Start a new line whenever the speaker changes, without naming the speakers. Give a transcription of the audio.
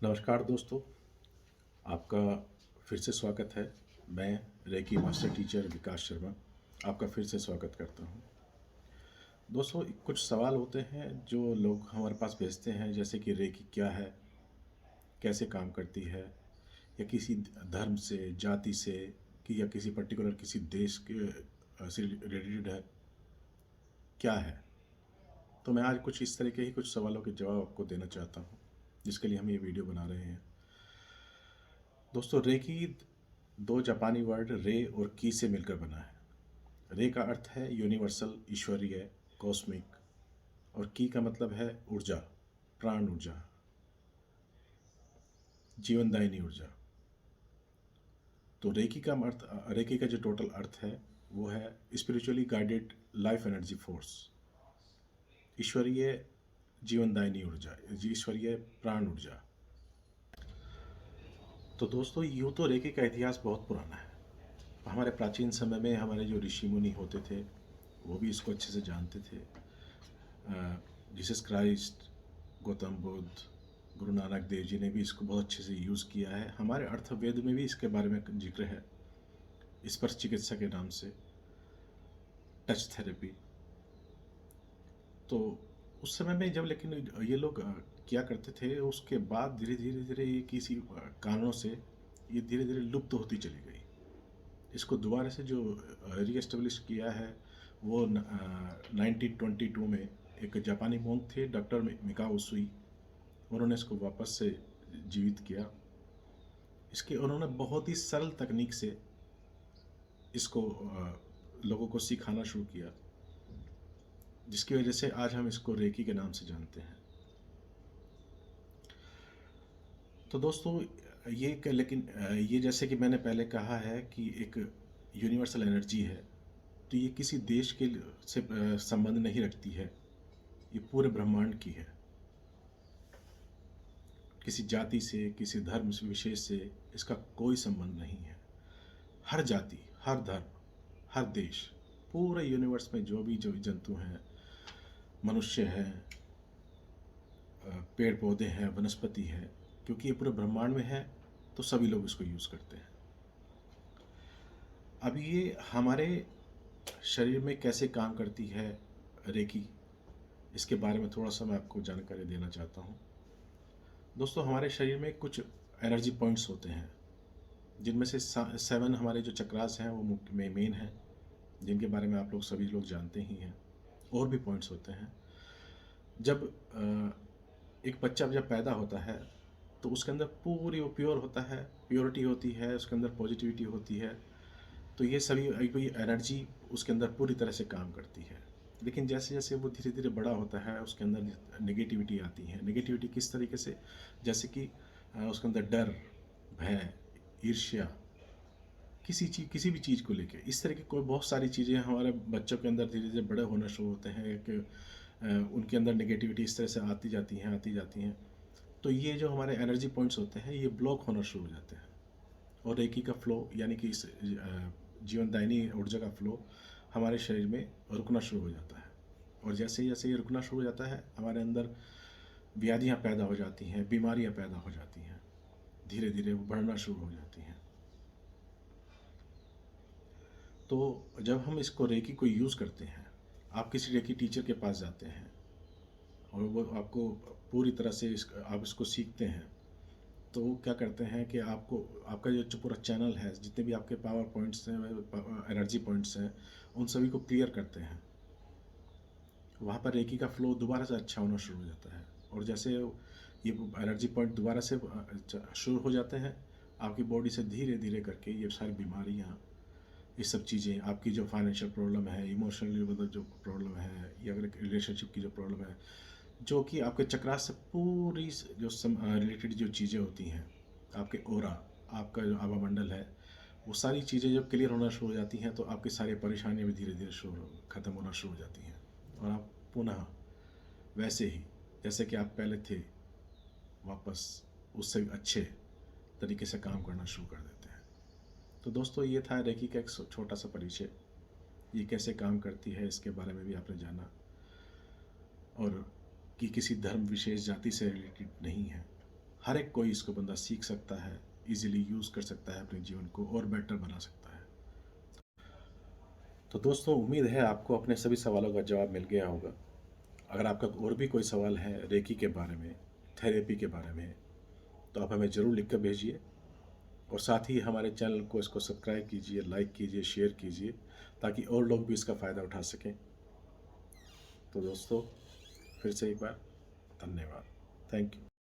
नमस्कार दोस्तों, आपका फिर से स्वागत है। मैं रेकी मास्टर टीचर विकास शर्मा आपका फिर से स्वागत करता हूँ। दोस्तों, कुछ सवाल होते हैं जो लोग हमारे पास भेजते हैं, जैसे कि रेकी क्या है, कैसे काम करती है, या किसी धर्म से, जाति से, कि या किसी पर्टिकुलर किसी देश के से रिलेटेड है, क्या है। तो मैं आज कुछ इस तरह के ही कुछ सवालों के जवाब आपको देना चाहता हूँ, जिसके लिए हम ये वीडियो बना रहे हैं। दोस्तों, रेकी दो जापानी वर्ड रे और की से मिलकर बना है। रे का अर्थ है यूनिवर्सल, ईश्वरीय, कॉस्मिक, और की का मतलब है ऊर्जा, प्राण ऊर्जा, जीवनदायिनी ऊर्जा। तो रेकी का जो टोटल अर्थ है वो है spiritually guided life energy force, ईश्वरीय जीवनदायिनी ऊर्जा, ईश्वरीय प्राण ऊर्जा। तो दोस्तों, यूँ तो रेकी का इतिहास बहुत पुराना है। हमारे प्राचीन समय में हमारे जो ऋषि मुनि होते थे वो भी इसको अच्छे से जानते थे। जीसस क्राइस्ट, गौतम बुद्ध, गुरु नानक देव जी ने भी इसको बहुत अच्छे से यूज़ किया है। हमारे अर्थवेद में भी इसके बारे में जिक्र है, स्पर्श चिकित्सा के नाम से, टच थेरेपी। तो उस समय में जब लेकिन ये लोग किया करते थे, उसके बाद धीरे धीरे धीरे ये किसी कारणों से ये धीरे धीरे लुप्त होती चली गई। इसको दोबारा से जो रीएस्टेब्लिश किया है वो 1922 में एक जापानी मोंक थे, डॉक्टर मिकाओ उसूई। उन्होंने इसको वापस से जीवित किया। इसके उन्होंने बहुत ही सरल तकनीक से इसको लोगों को सिखाना शुरू किया, जिसकी वजह से आज हम इसको रेकी के नाम से जानते हैं। तो दोस्तों, लेकिन ये जैसे कि मैंने पहले कहा है कि एक यूनिवर्सल एनर्जी है, तो ये किसी देश के से संबंध नहीं रखती है, ये पूरे ब्रह्मांड की है। किसी जाति से, किसी धर्म से विशेष से इसका कोई संबंध नहीं है। हर जाति, हर धर्म, हर देश, पूरे यूनिवर्स में जो भी जो जंतु हैं, मनुष्य हैं, पेड़ पौधे हैं, वनस्पति है, क्योंकि ये पूरे ब्रह्मांड में है तो सभी लोग इसको यूज़ करते हैं। अब ये हमारे शरीर में कैसे काम करती है रेकी, इसके बारे में थोड़ा सा मैं आपको जानकारी देना चाहता हूँ। दोस्तों, हमारे शरीर में कुछ एनर्जी पॉइंट्स होते हैं, जिनमें से 7 हमारे जो चक्रास हैं वो मेन हैं, जिनके बारे में आप लोग सभी लोग जानते ही हैं। और भी पॉइंट्स होते हैं। जब एक बच्चा जब पैदा होता है तो उसके अंदर पूरी वो प्योर होता है, प्योरिटी होती है, उसके अंदर पॉजिटिविटी होती है। तो ये सभी कोई एनर्जी उसके अंदर पूरी तरह से काम करती है। लेकिन जैसे जैसे वो धीरे धीरे बड़ा होता है, उसके अंदर नेगेटिविटी आती है। नेगेटिविटी किस तरीके से, जैसे कि उसके अंदर डर, भय, ईर्ष्या, किसी भी चीज़ को लेके, इस तरह की कोई बहुत सारी चीज़ें हमारे बच्चों के अंदर धीरे धीरे बड़े होना शुरू होते हैं कि उनके अंदर नेगेटिविटी इस तरह से आती जाती हैं। तो ये जो हमारे एनर्जी पॉइंट्स होते हैं ये ब्लॉक होना शुरू हो जाते हैं, और रेकी का फ्लो, यानी कि इस जीवनदायिनी ऊर्जा का फ्लो हमारे शरीर में रुकना शुरू हो जाता है। और जैसे जैसे ये रुकना शुरू हो जाता है, हमारे अंदर व्याधियाँ पैदा हो जाती हैं, बीमारियाँ पैदा हो जाती हैं, धीरे धीरे वो बढ़ना शुरू हो जाती हैं। तो जब हम इसको रेकी को यूज़ करते हैं, आप किसी रेकी टीचर के पास जाते हैं और वो आपको पूरी तरह से आप इसको सीखते हैं, तो वो क्या करते हैं कि आपको आपका जो पूरा चैनल है, जितने भी आपके पावर पॉइंट्स हैं, एनर्जी पॉइंट्स हैं, उन सभी को क्लियर करते हैं। वहाँ पर रेकी का फ्लो दोबारा से अच्छा होना शुरू हो जाता है। और जैसे ये एनर्जी पॉइंट दोबारा से शुरू हो जाते हैं, आपकी बॉडी से धीरे धीरे करके ये सारी बीमारियाँ, ये सब चीज़ें, आपकी जो फाइनेंशियल प्रॉब्लम है, इमोशनली मतलब जो प्रॉब्लम है, या अगर रिलेशनशिप की जो प्रॉब्लम है, जो कि आपके चक्रास से पूरी जो रिलेटेड जो चीज़ें होती हैं, आपके ओरा, आपका जो आभा मंडल है, वो सारी चीज़ें जब क्लियर होना शुरू हो जाती हैं, तो आपकी सारी परेशानियाँ भी धीरे धीरे ख़त्म होना शुरू हो जाती हैं, और आप पुनः वैसे ही जैसे कि आप पहले थे, वापस उससे अच्छे तरीके से काम करना शुरू कर देते हैं। तो दोस्तों, ये था रेकी का एक छोटा सा परिचय। ये कैसे काम करती है इसके बारे में भी आपने जाना, और कि किसी धर्म विशेष जाति से रिलेटेड नहीं है, हर एक कोई इसको बंदा सीख सकता है, इजीली यूज़ कर सकता है, अपने जीवन को और बेटर बना सकता है। तो दोस्तों, उम्मीद है आपको अपने सभी सवालों का जवाब मिल गया होगा। अगर आपका और भी कोई सवाल है रेकी के बारे में, थेरेपी के बारे में, तो आप हमें ज़रूर लिख कर भेजिए। और साथ ही हमारे चैनल को इसको सब्सक्राइब कीजिए, लाइक कीजिए, शेयर कीजिए, ताकि और लोग भी इसका फ़ायदा उठा सकें। तो दोस्तों, फिर से एक बार धन्यवाद। Thank you.